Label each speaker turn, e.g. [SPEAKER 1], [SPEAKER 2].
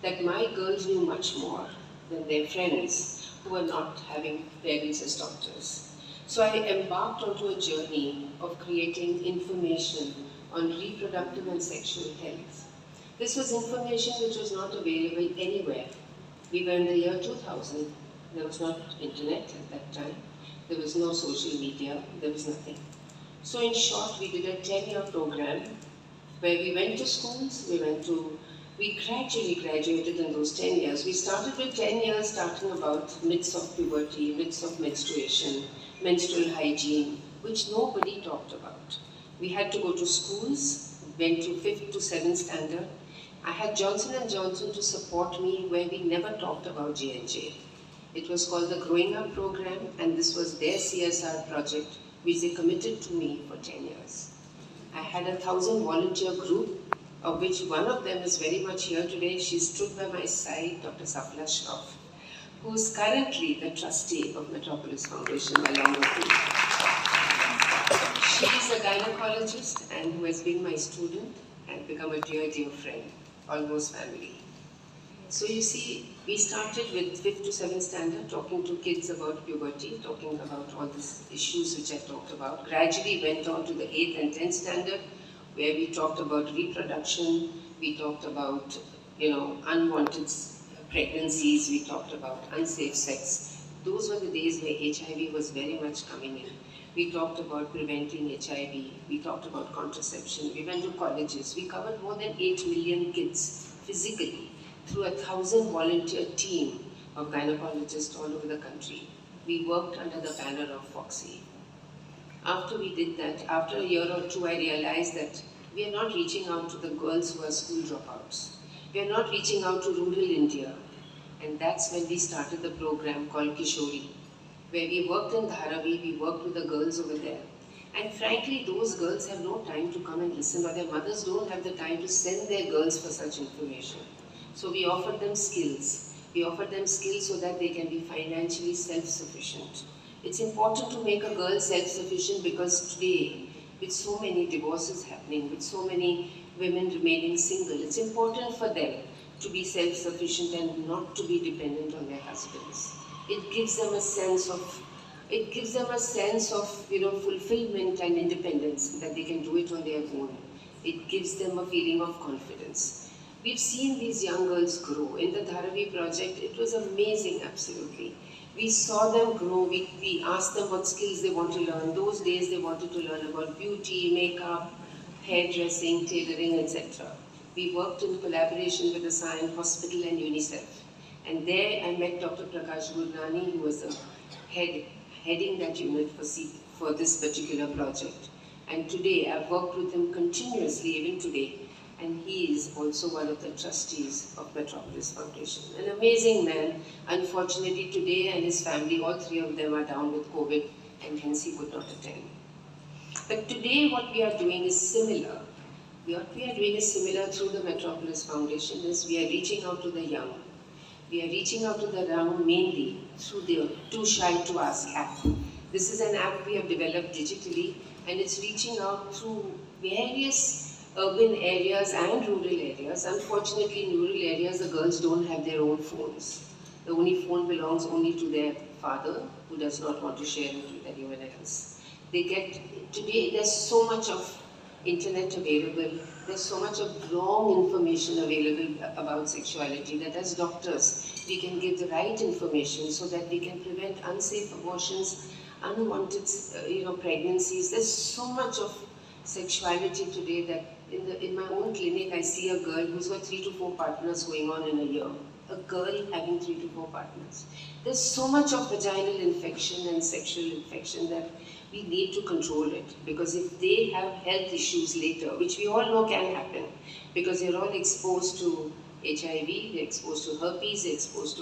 [SPEAKER 1] that my girls knew much more than their friends who were not having parents as doctors. So I embarked onto a journey of creating information on reproductive and sexual health. This was information which was not available anywhere. We were in the year 2000. There was not internet at that time. There was no social media. There was nothing. So in short, we did a 10-year program where we went to schools, we gradually graduated in those 10 years. We started with 10 years, starting about myths of puberty, myths of menstruation, menstrual hygiene, which nobody talked about. We had to go to schools, went to 5th to 7th standard. I had Johnson & Johnson to support me where we never talked about J&J. It was called the Growing Up Program, and this was their CSR project, which they committed to me for 10 years. I had a 1,000 volunteer group, of which one of them is very much here today. She stood by my side, Dr. Shah, who is currently the trustee of Metropolis Foundation along with me. She is a gynecologist and who has been my student and become a dear, dear friend, almost family. So you see, we started with 5th to 7th standard, talking to kids about puberty, talking about all these issues which I talked about. Gradually went on to the 8th and 10th standard, where we talked about reproduction, we talked about, unwanted pregnancies, we talked about unsafe sex. Those were the days where HIV was very much coming in. We talked about preventing HIV, we talked about contraception, we went to colleges, we covered more than 8 million kids physically through a 1,000 volunteer team of gynecologists all over the country. We worked under the banner of Foxy. After we did that, after a year or two, I realized that we are not reaching out to the girls who are school dropouts. We are not reaching out to rural India. And that's when we started the program called Kishori, where we worked in Dharavi, we worked with the girls over there. And frankly, those girls have no time to come and listen, or their mothers don't have the time to send their girls for such information. So we offered them skills. We offered them skills so that they can be financially self-sufficient. It's important to make a girl self-sufficient because today, with so many divorces happening, with so many women remaining single, it's important for them to be self-sufficient and not to be dependent on their husbands. It gives them a sense of fulfillment and independence, that they can do it on their own. It gives them a feeling of confidence. We've seen these young girls grow. In the Dharavi project, it was amazing, absolutely. We saw them grow, we asked them what skills they want to learn. Those days they wanted to learn about beauty, makeup, hairdressing, tailoring, etc. We worked in collaboration with the Sion Hospital and UNICEF. And there I met Dr. Prakash Gurnani, who was heading that unit for this particular project. And today I've worked with him continuously, even today. And he is also one of the trustees of Metropolis Foundation. An amazing man. Unfortunately, today and his family, all three of them are down with COVID, and hence he could not attend. But today what we are doing is similar. What we are doing is similar through the Metropolis Foundation is we are reaching out to the young. We are reaching out to the young mainly through the Too Shy to Ask app. This is an app we have developed digitally, and it's reaching out through various urban areas and rural areas. Unfortunately, in rural areas, the girls don't have their own phones. The only phone belongs only to their father, who does not want to share it with anyone else. Today, there's so much of internet available, there's so much of wrong information available about sexuality that as doctors, we can give the right information so that we can prevent unsafe abortions, unwanted pregnancies. There's so much of sexuality today that in my own clinic, I see a girl who's got 3 to 4 partners going on in a year. A girl having 3 to 4 partners. There's so much of vaginal infection and sexual infection that we need to control it. Because if they have health issues later, which we all know can happen, because they're all exposed to HIV, they're exposed to herpes, they're exposed to